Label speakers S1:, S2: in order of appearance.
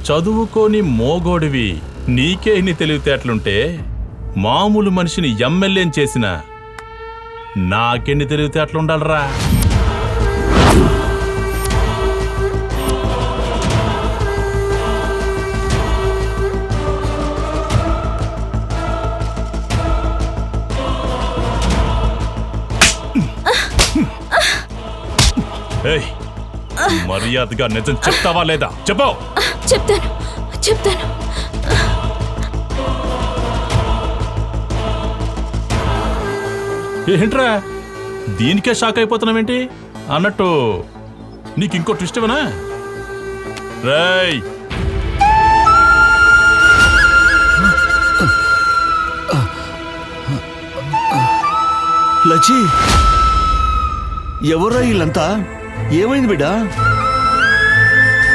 S1: చదువుకోని మోగోడివి నీకే ఇన్ని తెలివితేటలుంటే మామూలు మనిషిని ఎమ్మెల్యేని చేసిన నాకెన్ని తెలివితేటలుండాలరా? మర్యాదగా నిజం చెప్తావా లేదా? చెప్పు.
S2: చెప్తాను.
S1: ఏంట్రా దీనికే షాక్ అయిపోతున్నావేంటి? అన్నట్టు నీకు ఇంకో ట్విస్ట్ ఇవ్వనా? రేయ్,
S3: లచ్చి, ఎవరా వీళ్ళంతా? ఏమైంది బిడ్డా?